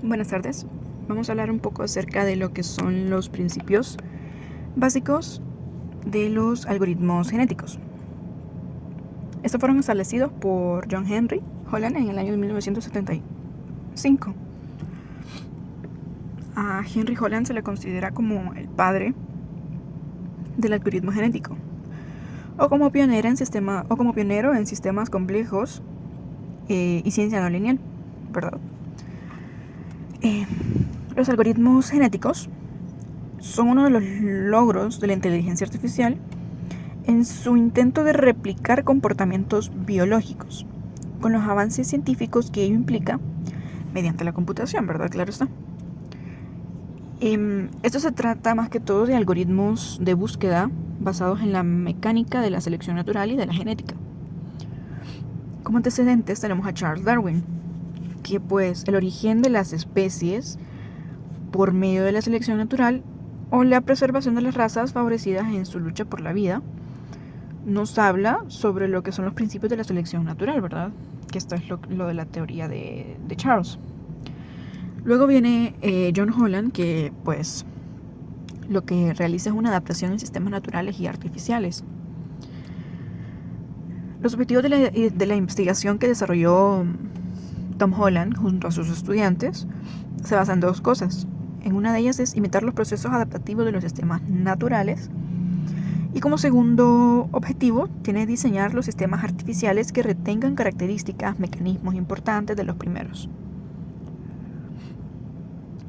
Buenas tardes. Vamos a hablar un poco acerca de lo que son los principios básicos de los algoritmos genéticos. Estos fueron establecidos por John Henry Holland en el año de 1975. A Henry Holland se le considera como el padre del algoritmo genético o como pionero en sistemas complejos y ciencia no lineal, ¿verdad? Los algoritmos genéticos son uno de los logros de la inteligencia artificial en su intento de replicar comportamientos biológicos, con los avances científicos que ello implica mediante la computación, ¿verdad? Claro está. Esto se trata más que todo de algoritmos de búsqueda basados en la mecánica de la selección natural y de la genética. Como antecedentes tenemos a Charles Darwin, que pues el origen de las especies por medio de la selección natural o la preservación de las razas favorecidas en su lucha por la vida, nos habla sobre lo que son los principios de la selección natural, ¿verdad? Que esto es lo de la teoría de Charles. Luego viene John Holland, que pues lo que realiza es una adaptación en sistemas naturales y artificiales. Los objetivos de la investigación que desarrolló Tom Holland junto a sus estudiantes se basan en dos cosas. En una de ellas es imitar los procesos adaptativos de los sistemas naturales. Y como segundo objetivo, tiene diseñar los sistemas artificiales que retengan características, mecanismos importantes de los primeros.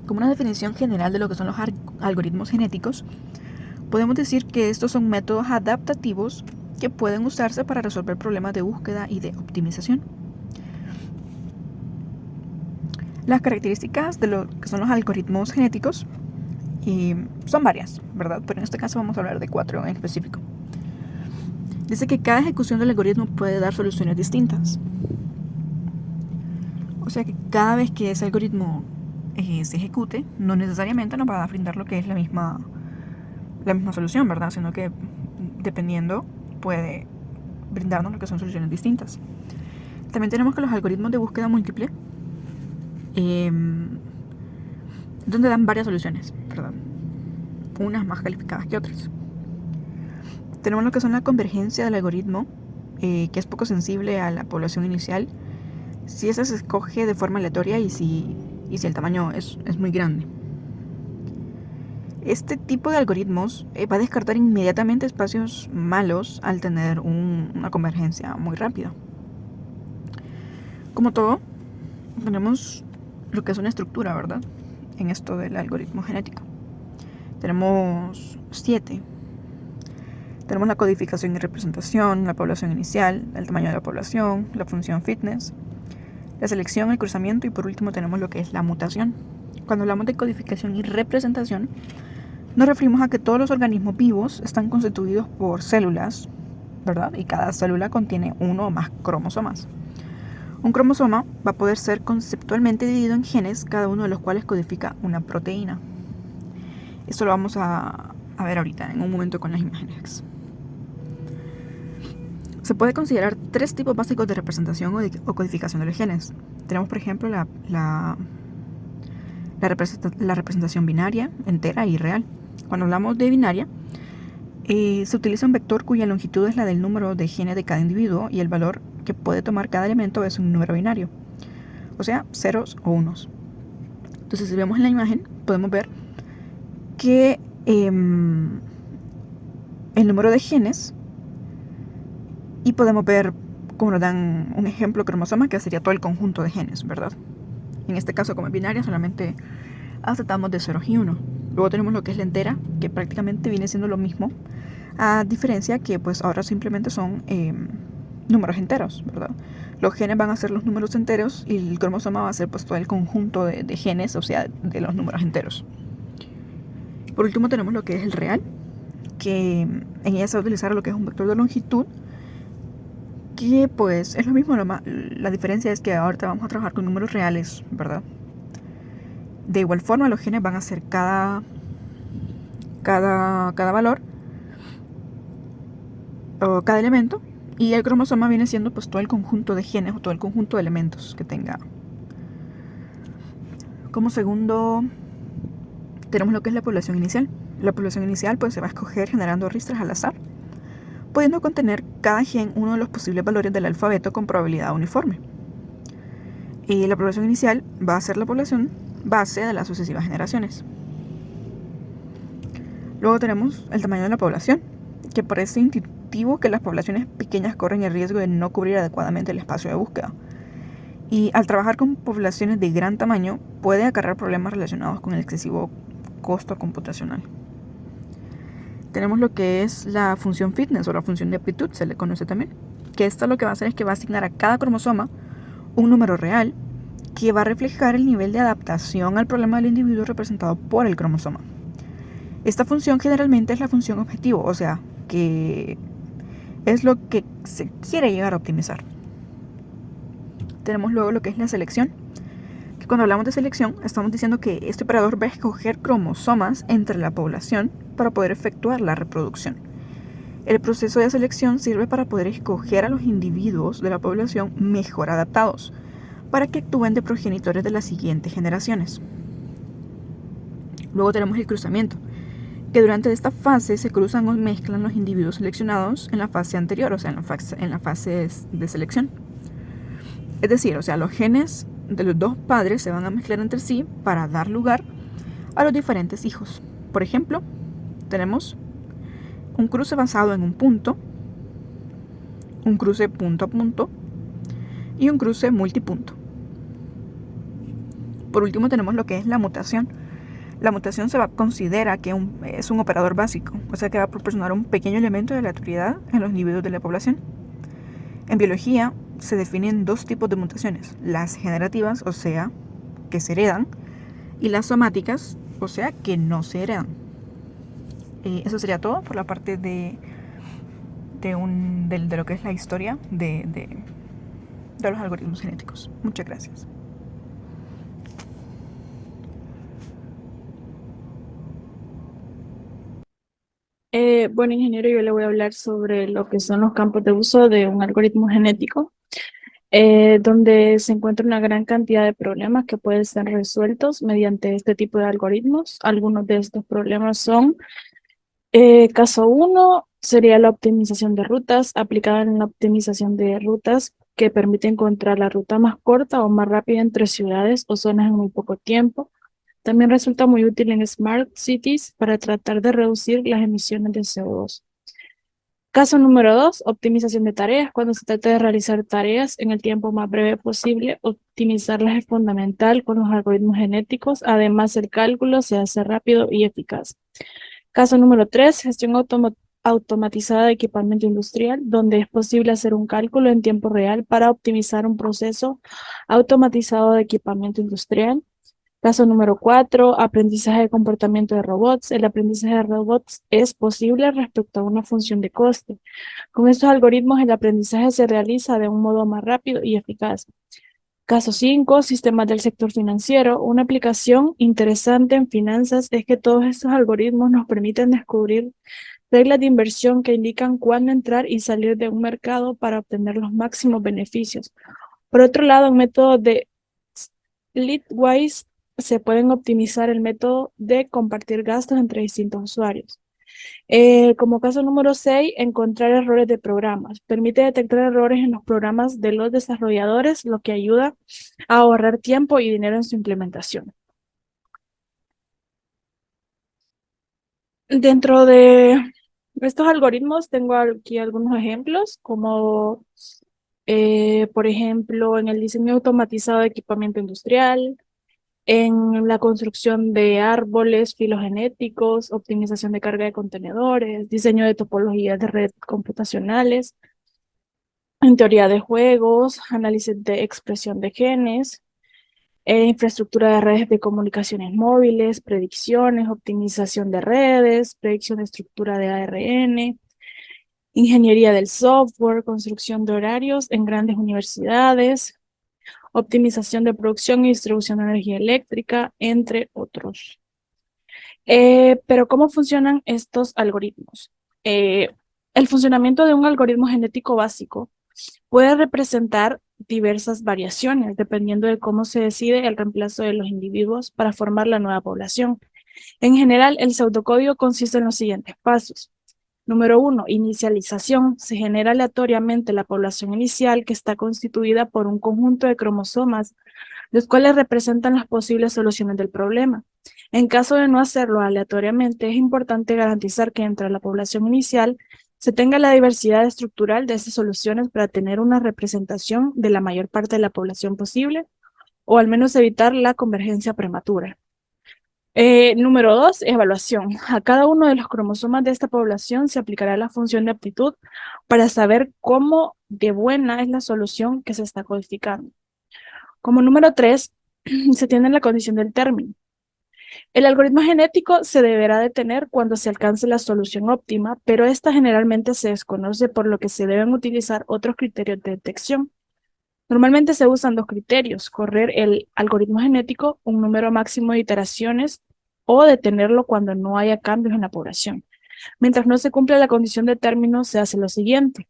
Como una definición general de lo que son los algoritmos genéticos, podemos decir que estos son métodos adaptativos que pueden usarse para resolver problemas de búsqueda y de optimización. Las características de lo que son los algoritmos genéticos son varias, ¿verdad? Pero en este caso vamos a hablar de 4 en específico. Dice que cada ejecución del algoritmo puede dar soluciones distintas. O sea que cada vez que ese algoritmo se ejecute, no necesariamente nos va a brindar lo que es la misma solución, ¿verdad? Sino que dependiendo puede brindarnos lo que son soluciones distintas. También tenemos que los algoritmos de búsqueda múltiple donde dan varias soluciones, ¿verdad? Unas más calificadas que otras. Tenemos lo que son la convergencia del algoritmo, que es poco sensible a la población inicial, si esa se escoge de forma aleatoria y si el tamaño es muy grande. Este tipo de algoritmos va a descartar inmediatamente espacios malos al tener una convergencia muy rápida. Como todo, tenemos lo que es una estructura, ¿verdad? En esto del algoritmo genético. Tenemos 7. Tenemos la codificación y representación, la población inicial, el tamaño de la población, la función fitness, la selección, el cruzamiento y por último tenemos lo que es la mutación. Cuando hablamos de codificación y representación, nos referimos a que todos los organismos vivos están constituidos por células, ¿verdad? Y cada célula contiene uno o más cromosomas. Un cromosoma va a poder ser conceptualmente dividido en genes, cada uno de los cuales codifica una proteína. Esto lo vamos a ver ahorita, en un momento con las imágenes. Se puede considerar 3 tipos básicos de representación o codificación de los genes. Tenemos, por ejemplo, la representación binaria, entera y real. Cuando hablamos de binaria, se utiliza un vector cuya longitud es la del número de genes de cada individuo y el valor que puede tomar cada elemento es un número binario, o sea, ceros o unos. Entonces, si vemos en la imagen, podemos ver que el número de genes, y podemos ver, como nos dan un ejemplo, cromosoma, que sería todo el conjunto de genes, ¿verdad? En este caso, como es binaria, solamente aceptamos de ceros y 1. Luego tenemos lo que es la entera, que prácticamente viene siendo lo mismo, a diferencia que pues ahora simplemente son números enteros, ¿verdad? Los genes van a ser los números enteros y el cromosoma va a ser pues todo el conjunto de genes, o sea, de los números enteros. Por último tenemos lo que es el real, que en ella se va a utilizar lo que es un vector de longitud, que pues es lo mismo, la diferencia es que ahorita vamos a trabajar con números reales, ¿verdad? De igual forma los genes van a ser cada valor o cada elemento, y el cromosoma viene siendo pues todo el conjunto de genes o todo el conjunto de elementos que tenga Como segundo, tenemos lo que es la población inicial. La población inicial pues se va a escoger generando ristras al azar, pudiendo contener cada gen uno de los posibles valores del alfabeto con probabilidad uniforme. Y la población inicial va a ser la población base de las sucesivas generaciones. Luego tenemos el tamaño de la población, que parece intuitivo que las poblaciones pequeñas corren el riesgo de no cubrir adecuadamente el espacio de búsqueda. Y al trabajar con poblaciones de gran tamaño puede acarrear problemas relacionados con el excesivo costo computacional. Tenemos lo que es la función fitness o la función de aptitud, se le conoce también, que esto lo que va a hacer es que va a asignar a cada cromosoma un número real que va a reflejar el nivel de adaptación al problema del individuo representado por el cromosoma. Esta función generalmente es la función objetivo, o sea, que es lo que se quiere llegar a optimizar. Tenemos luego lo que es la selección, que cuando hablamos de selección estamos diciendo que este operador va a escoger cromosomas entre la población para poder efectuar la reproducción. El proceso de selección sirve para poder escoger a los individuos de la población mejor adaptados, para que actúen de progenitores de las siguientes generaciones. Luego tenemos el cruzamiento, que durante esta fase se cruzan o mezclan los individuos seleccionados en la fase anterior, o sea, en la fase de selección. Es decir, o sea, los genes de los dos padres se van a mezclar entre sí para dar lugar a los diferentes hijos. Por ejemplo, tenemos un cruce basado en un punto, un cruce punto a punto y un cruce multipunto. Por último tenemos lo que es la mutación. La mutación considera que es un operador básico, o sea que va a proporcionar un pequeño elemento de aleatoriedad en los individuos de la población. En biología se definen dos tipos de mutaciones, las generativas, o sea, que se heredan, y las somáticas, o sea, que no se heredan. Eso sería todo por la parte de lo que es la historia de los algoritmos genéticos. Muchas gracias. Bueno, ingeniero, yo le voy a hablar sobre lo que son los campos de uso de un algoritmo genético, donde se encuentra una gran cantidad de problemas que pueden ser resueltos mediante este tipo de algoritmos. Algunos de estos problemas son, caso uno, sería la optimización de rutas, aplicada en la optimización de rutas que permite encontrar la ruta más corta o más rápida entre ciudades o zonas en muy poco tiempo. También resulta muy útil en Smart Cities para tratar de reducir las emisiones de CO2. Caso número dos, optimización de tareas. Cuando se trata de realizar tareas en el tiempo más breve posible, optimizarlas es fundamental con los algoritmos genéticos. Además, el cálculo se hace rápido y eficaz. Caso número tres, gestión automatizada de equipamiento industrial, donde es posible hacer un cálculo en tiempo real para optimizar un proceso automatizado de equipamiento industrial. Caso número cuatro, aprendizaje de comportamiento de robots. El aprendizaje de robots es posible respecto a una función de coste. Con estos algoritmos, el aprendizaje se realiza de un modo más rápido y eficaz. Caso 5, sistemas del sector financiero. Una aplicación interesante en finanzas es que todos estos algoritmos nos permiten descubrir reglas de inversión que indican cuándo entrar y salir de un mercado para obtener los máximos beneficios. Por otro lado, en método de Splitwise se pueden optimizar el método de compartir gastos entre distintos usuarios. Como caso número 6, encontrar errores de programas. Permite detectar errores en los programas de los desarrolladores, lo que ayuda a ahorrar tiempo y dinero en su implementación. Dentro de estos algoritmos tengo aquí algunos ejemplos, como por ejemplo en el diseño automatizado de equipamiento industrial, en la construcción de árboles filogenéticos, optimización de carga de contenedores, diseño de topologías de red computacionales, en teoría de juegos, análisis de expresión de genes, infraestructura de redes de comunicaciones móviles, predicciones, optimización de redes, predicción de estructura de ARN, ingeniería del software, construcción de horarios en grandes universidades, optimización de producción y distribución de energía eléctrica, entre otros. Pero ¿cómo funcionan estos algoritmos? El funcionamiento de un algoritmo genético básico puede representar diversas variaciones dependiendo de cómo se decide el reemplazo de los individuos para formar la nueva población. En general, el pseudocódigo consiste en los siguientes pasos. Número 1, inicialización. Se genera aleatoriamente la población inicial que está constituida por un conjunto de cromosomas, los cuales representan las posibles soluciones del problema. En caso de no hacerlo aleatoriamente, es importante garantizar que entre la población inicial se tenga la diversidad estructural de esas soluciones para tener una representación de la mayor parte de la población posible, o al menos evitar la convergencia prematura. Número 2, evaluación. A cada uno de los cromosomas de esta población se aplicará la función de aptitud para saber cómo de buena es la solución que se está codificando. Como número 3, se tiene la condición del término. El algoritmo genético se deberá detener cuando se alcance la solución óptima, pero esta generalmente se desconoce, por lo que se deben utilizar otros criterios de detección. Normalmente se usan dos criterios: correr el algoritmo genético un número máximo de iteraciones o detenerlo cuando no haya cambios en la población. Mientras no se cumpla la condición de término, se hace lo siguiente.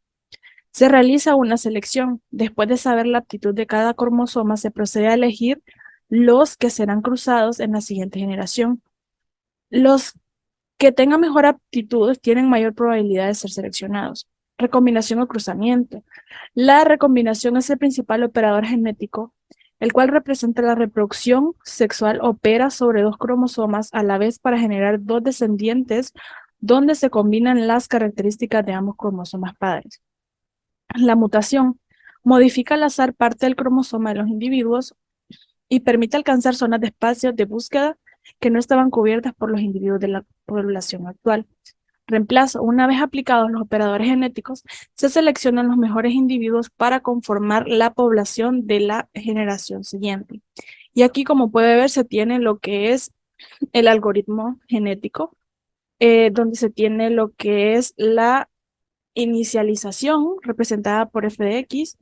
Se realiza una selección. Después de saber la aptitud de cada cromosoma, se procede a elegir los que serán cruzados en la siguiente generación. Los que tengan mejor aptitud tienen mayor probabilidad de ser seleccionados. Recombinación o cruzamiento. La recombinación es el principal operador genético, el cual representa la reproducción sexual. Opera sobre dos cromosomas a la vez para generar dos descendientes donde se combinan las características de ambos cromosomas padres. La mutación modifica al azar parte del cromosoma de los individuos y permite alcanzar zonas de espacios de búsqueda que no estaban cubiertas por los individuos de la población actual. Reemplazo. Una vez aplicados los operadores genéticos, se seleccionan los mejores individuos para conformar la población de la generación siguiente. Y aquí, como puede ver, se tiene lo que es el algoritmo genético, donde se tiene lo que es la inicialización representada por f de x,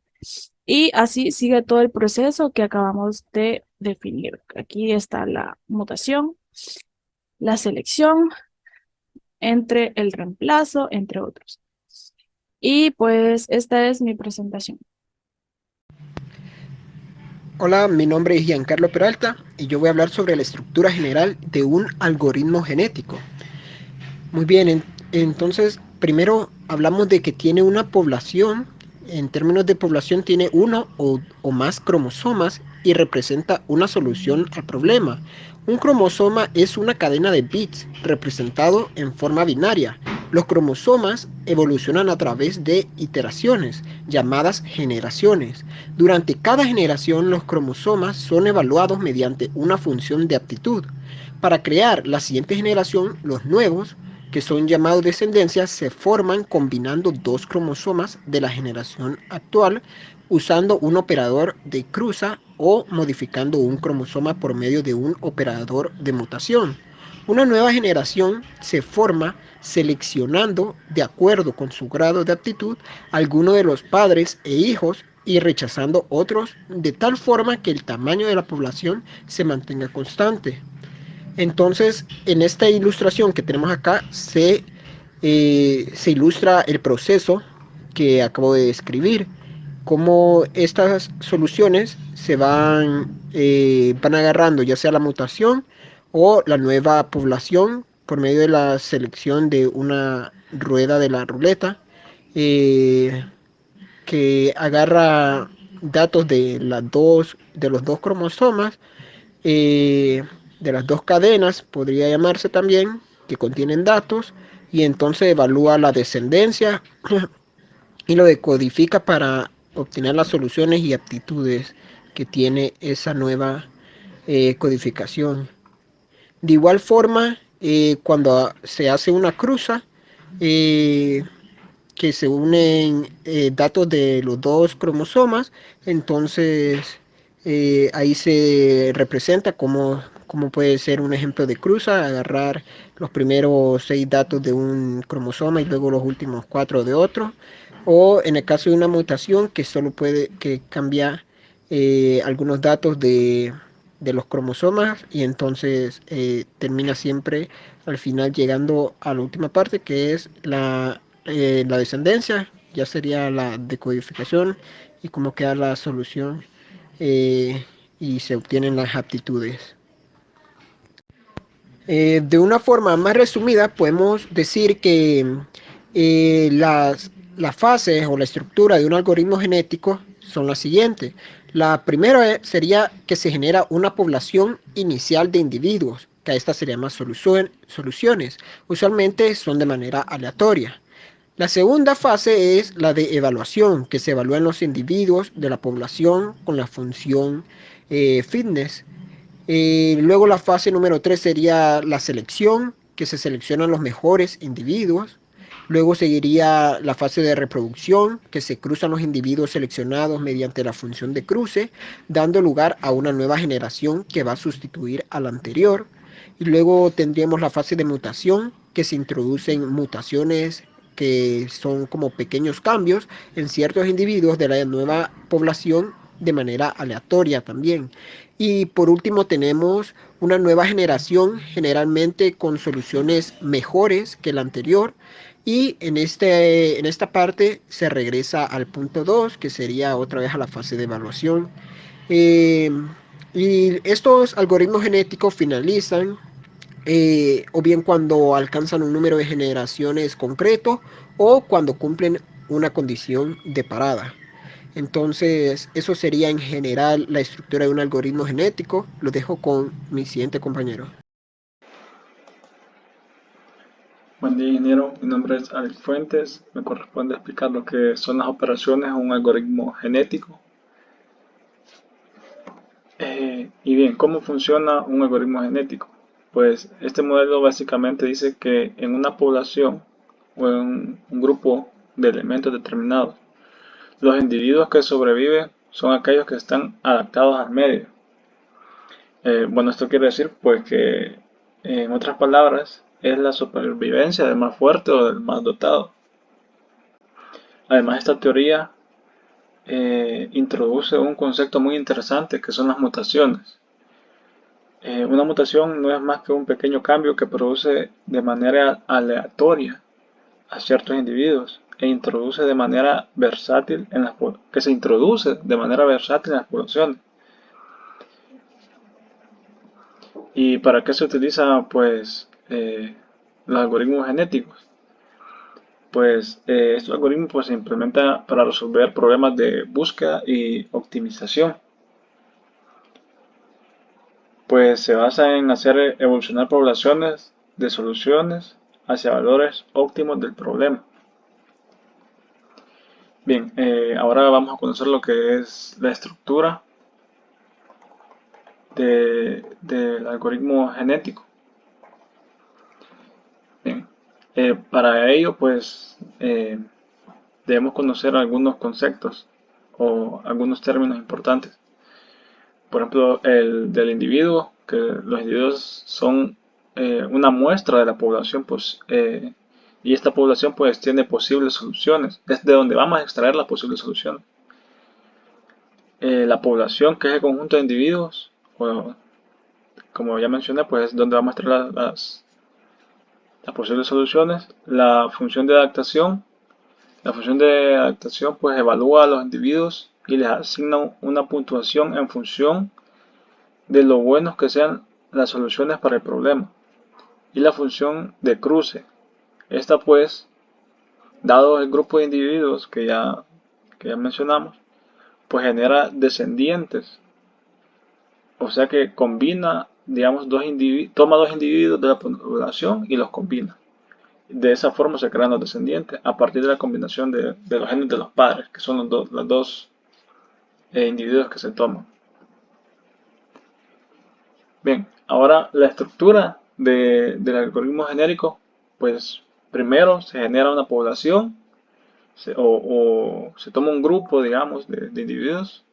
y así sigue todo el proceso que acabamos de definir. Aquí está la mutación, la selección, entre el reemplazo, entre otros. Y pues esta es mi presentación. Hola, mi nombre es Giancarlo Peralta y yo voy a hablar sobre la estructura general de un algoritmo genético. Muy bien, entonces primero hablamos de que tiene una población. En términos de población tiene uno o más cromosomas y representa una solución al problema. Un cromosoma es una cadena de bits representado en forma binaria. Los cromosomas evolucionan a través de iteraciones, llamadas generaciones. Durante cada generación los cromosomas son evaluados mediante una función de aptitud. Para crear la siguiente generación, los nuevos, que son llamados descendencias, se forman combinando dos cromosomas de la generación actual, usando un operador de cruza o modificando un cromosoma por medio de un operador de mutación. Una nueva generación se forma seleccionando, de acuerdo con su grado de aptitud, alguno de los padres e hijos y rechazando otros, de tal forma que el tamaño de la población se mantenga constante. Entonces, en esta ilustración que tenemos acá se ilustra el proceso que acabo de describir, cómo estas soluciones se van agarrando, ya sea la mutación o la nueva población por medio de la selección de una rueda de la ruleta, eh, que agarra datos de los dos cromosomas, eh, de las dos cadenas, podría llamarse también, que contienen datos, y entonces evalúa la descendencia y lo decodifica para obtener las soluciones y aptitudes que tiene esa nueva codificación. De igual forma, cuando se hace una cruza, eh, que se unen datos de los dos cromosomas, entonces ahí se representa como puede ser un ejemplo de cruza: agarrar los primeros 6 datos de un cromosoma y luego los últimos 4 de otro, o en el caso de una mutación que solo puede que cambiar algunos datos de los cromosomas, y entonces termina siempre al final llegando a la última parte, que es la descendencia, ya sería la decodificación y cómo queda la solución y se obtienen las aptitudes. De una forma más resumida, podemos decir que las fases o la estructura de un algoritmo genético son las siguientes. La primera sería que se genera una población inicial de individuos, que a esta se llaman soluciones. Usualmente son de manera aleatoria. La segunda fase es la de evaluación, que se evalúan los individuos de la población con la función fitness. Luego la fase número 3 sería la selección, que se seleccionan los mejores individuos. Luego seguiría la fase de reproducción, que se cruzan los individuos seleccionados mediante la función de cruce, dando lugar a una nueva generación que va a sustituir a la anterior. Y luego tendríamos la fase de mutación, que se introducen mutaciones que son como pequeños cambios en ciertos individuos de la nueva población de manera aleatoria también. Y por último tenemos una nueva generación, generalmente con soluciones mejores que la anterior. Y en esta parte se regresa al punto 2, que sería otra vez a la fase de evaluación. Eh, y estos algoritmos genéticos finalizan o bien cuando alcanzan un número de generaciones concreto o cuando cumplen una condición de parada. Entonces, eso sería en general la estructura de un algoritmo genético. Lo dejo con mi siguiente compañero. Buen día, ingeniero. Mi nombre es Alex Fuentes. Me corresponde explicar lo que son las operaciones de un algoritmo genético. Y bien, ¿cómo funciona un algoritmo genético? Pues este modelo básicamente dice que en una población o en un grupo de elementos determinados, los individuos que sobreviven son aquellos que están adaptados al medio. Bueno, esto quiere decir pues que, en otras palabras, es la supervivencia del más fuerte o del más dotado. Además, esta teoría introduce un concepto muy interesante que son las mutaciones. Una mutación no es más que un pequeño cambio que produce de manera aleatoria a ciertos individuos e introduce de manera versátil que se introduce de manera versátil en las poblaciones. ¿Y para qué se utilizan pues los algoritmos genéticos? Pues estos algoritmos pues, se implementan para resolver problemas de búsqueda y optimización. Pues se basa en hacer evolucionar poblaciones de soluciones hacia valores óptimos del problema. Bien, ahora vamos a conocer lo que es la estructura del algoritmo genético. Bien, para ello pues debemos conocer algunos conceptos o algunos términos importantes. Por ejemplo, el del individuo, que los individuos son una muestra de la población, pues, y esta población pues tiene posibles soluciones, es de donde vamos a extraer las posibles soluciones. La población, que es el conjunto de individuos, o, como ya mencioné, pues es donde vamos a extraer las posibles soluciones. La función de adaptación pues evalúa a los individuos y les asigna una puntuación en función de lo buenos que sean las soluciones para el problema. Y la función de cruce. Esta pues, dado el grupo de individuos que ya mencionamos, pues genera descendientes. O sea que combina, digamos, toma dos individuos de la población y los combina. De esa forma se crean los descendientes a partir de la combinación de los genes de los padres, que son los dos individuos que se toman. Bien, ahora la estructura del algoritmo genérico, pues primero se genera una población o se toma un grupo, digamos, de individuos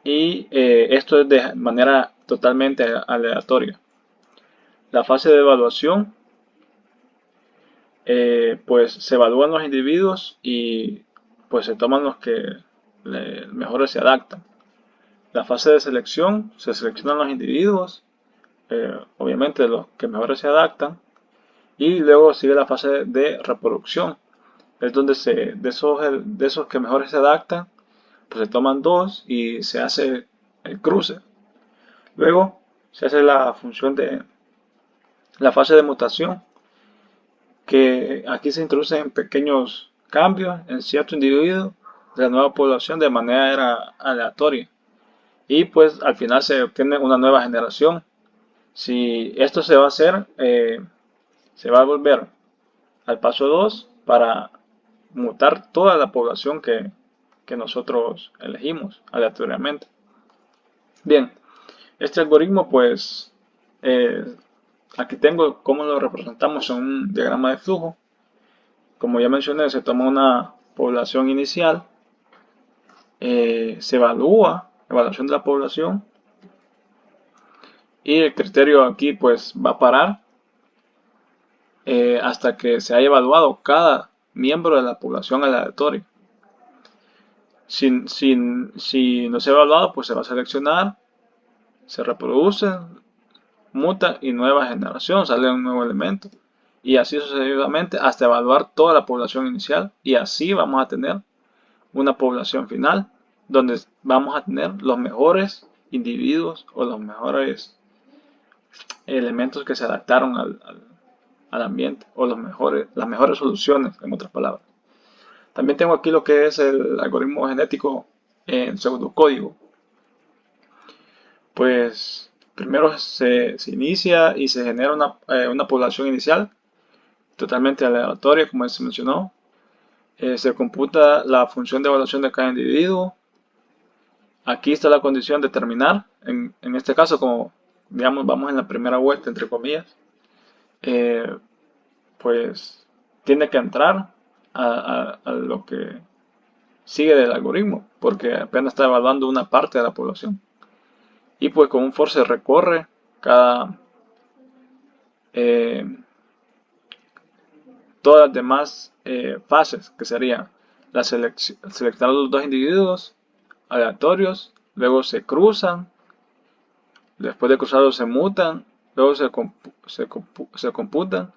y esto es de manera totalmente aleatoria. La fase de evaluación, pues se evalúan los individuos y pues se toman los que mejores se adaptan. La fase de selección, se seleccionan los individuos, obviamente los que mejor se adaptan, y luego sigue la fase de reproducción, es donde de esos que mejor se adaptan, pues se toman 2 y se hace el cruce. Luego se hace la función de la fase de mutación, que aquí se introducen pequeños cambios en cierto individuo de la nueva población de manera aleatoria. Y pues al final se obtiene una nueva generación. Si esto se va a hacer, se va a volver al paso 2 para mutar toda la población que nosotros elegimos aleatoriamente. Bien, este algoritmo pues aquí tengo cómo lo representamos en un diagrama de flujo. Como ya mencioné, se toma una población inicial, se evaluación de la población, y el criterio aquí pues va a parar hasta que se haya evaluado cada miembro de la población aleatoria. Si no se ha evaluado, pues se va a seleccionar, se reproduce, muta y nueva generación, sale un nuevo elemento. Y así sucesivamente hasta evaluar toda la población inicial, y así vamos a tener una población final donde vamos a tener los mejores individuos o los mejores elementos que se adaptaron al ambiente, o las mejores soluciones, en otras palabras. También tengo aquí lo que es el algoritmo genético en pseudocódigo. Pues primero se inicia y se genera una población inicial totalmente aleatoria, como se mencionó. Se computa la función de evaluación de cada individuo. Aquí está la condición de terminar. En este caso, como digamos, vamos en la primera vuelta, entre comillas, pues tiene que entrar a lo que sigue del algoritmo, porque apenas está evaluando una parte de la población. Y pues con un for se recorre todas las demás fases, que sería seleccionar los dos individuos aleatorios, luego se cruzan, después de cruzarlos se mutan, luego se computan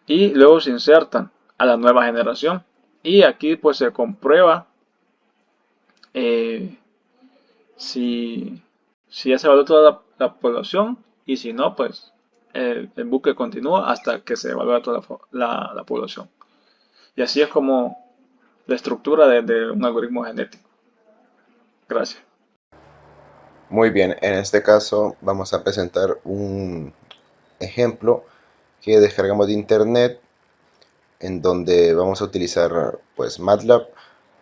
y luego se insertan a la nueva generación. Y aquí pues se comprueba si ya se evaluó toda la población, y si no, pues el bucle continúa hasta que se evalúe toda la población. Y así es como la estructura de un algoritmo genético. Gracias. Muy bien, en este caso vamos a presentar un ejemplo que descargamos de internet, en donde vamos a utilizar pues MATLAB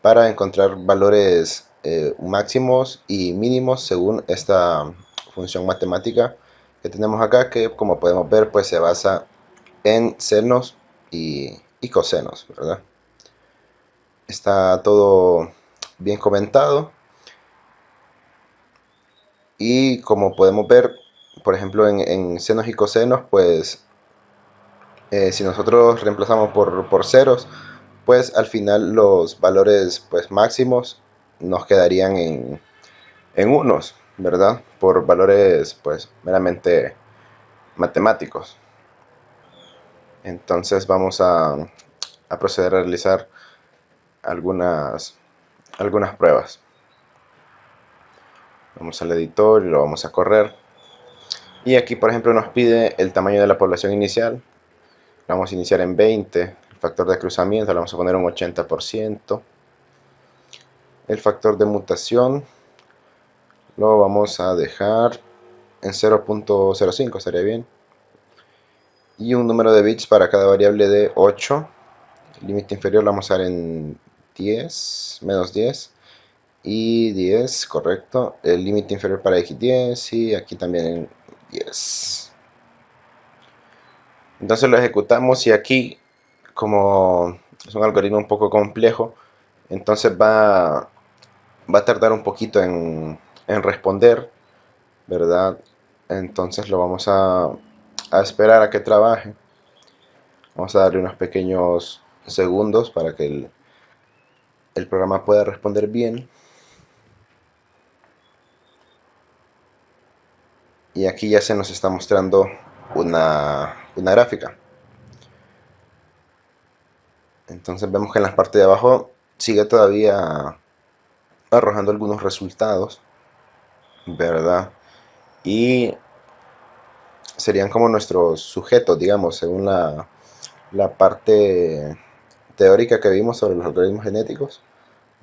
para encontrar valores máximos y mínimos según esta función matemática que tenemos acá, que como podemos ver pues se basa en senos y cosenos, ¿verdad? Está todo bien comentado, y como podemos ver, por ejemplo, en senos y cosenos, pues si nosotros reemplazamos por ceros, pues al final los valores pues máximos nos quedarían en unos, ¿verdad? Por valores pues meramente matemáticos. Entonces vamos a proceder a realizar algunas pruebas. Vamos al editor y lo vamos a correr. Y aquí, por ejemplo, nos pide el tamaño de la población inicial. Lo vamos a iniciar en 20. El factor de cruzamiento lo vamos a poner un 80%. El factor de mutación lo vamos a dejar en 0.05, estaría bien. Y un número de bits para cada variable de 8. El límite inferior lo vamos a dar en 10, menos 10. Y 10, correcto. El límite inferior para x10 y aquí también en 10. Entonces lo ejecutamos, y aquí, como es un algoritmo un poco complejo, entonces va a tardar un poquito en responder, ¿verdad? Entonces lo vamos a esperar a que trabaje. Vamos a darle unos pequeños segundos para que el programa pueda responder bien. Y aquí ya se nos está mostrando una gráfica. Entonces vemos que en la parte de abajo sigue todavía arrojando algunos resultados, ¿verdad? Y serían como nuestros sujetos, digamos, según la parte teórica que vimos sobre los algoritmos genéticos,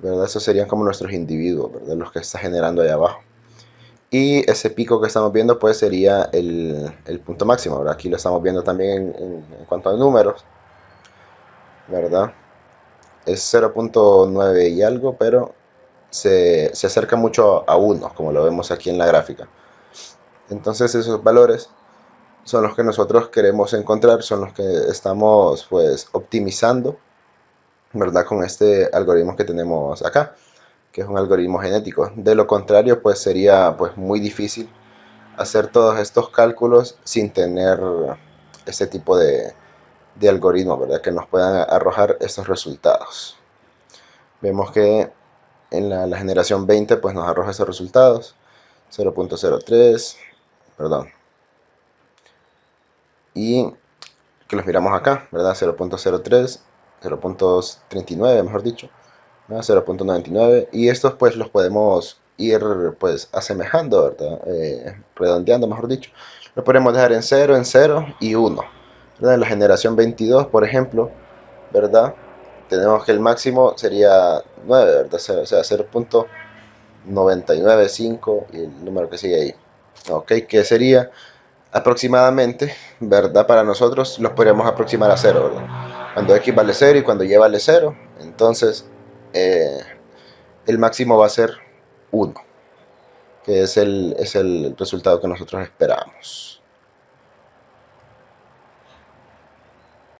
¿verdad? Esos serían como nuestros individuos, ¿verdad? Los que está generando ahí abajo. Y ese pico que estamos viendo pues sería el punto máximo, ¿verdad? Aquí lo estamos viendo también en cuanto a números, ¿verdad? Es 0.9 y algo, pero se acerca mucho a 1, como lo vemos aquí en la gráfica. Entonces esos valores son los que nosotros queremos encontrar, son los que estamos pues optimizando, ¿verdad? Con este algoritmo que tenemos acá, que es un algoritmo genético. De lo contrario, pues sería pues muy difícil hacer todos estos cálculos sin tener este tipo de algoritmos, ¿verdad? Que nos puedan arrojar estos resultados. Vemos que en la generación 20 pues nos arroja esos resultados, 0.03, perdón, y que los miramos acá, ¿verdad? 0.03, 0.39 mejor dicho, 0.99, y estos pues los podemos ir pues asemejando, ¿verdad? Redondeando mejor dicho, lo podemos dejar en 0 y 1, ¿verdad? En la generación 22 por ejemplo, ¿verdad? Tenemos que el máximo sería 9, ¿verdad? O sea, 0.995 y el número que sigue ahí, ok, que sería aproximadamente, ¿verdad? Para nosotros los podríamos aproximar a 0, ¿verdad? Cuando x vale 0 y cuando y vale 0, entonces el máximo va a ser 1, que es el resultado que nosotros esperamos.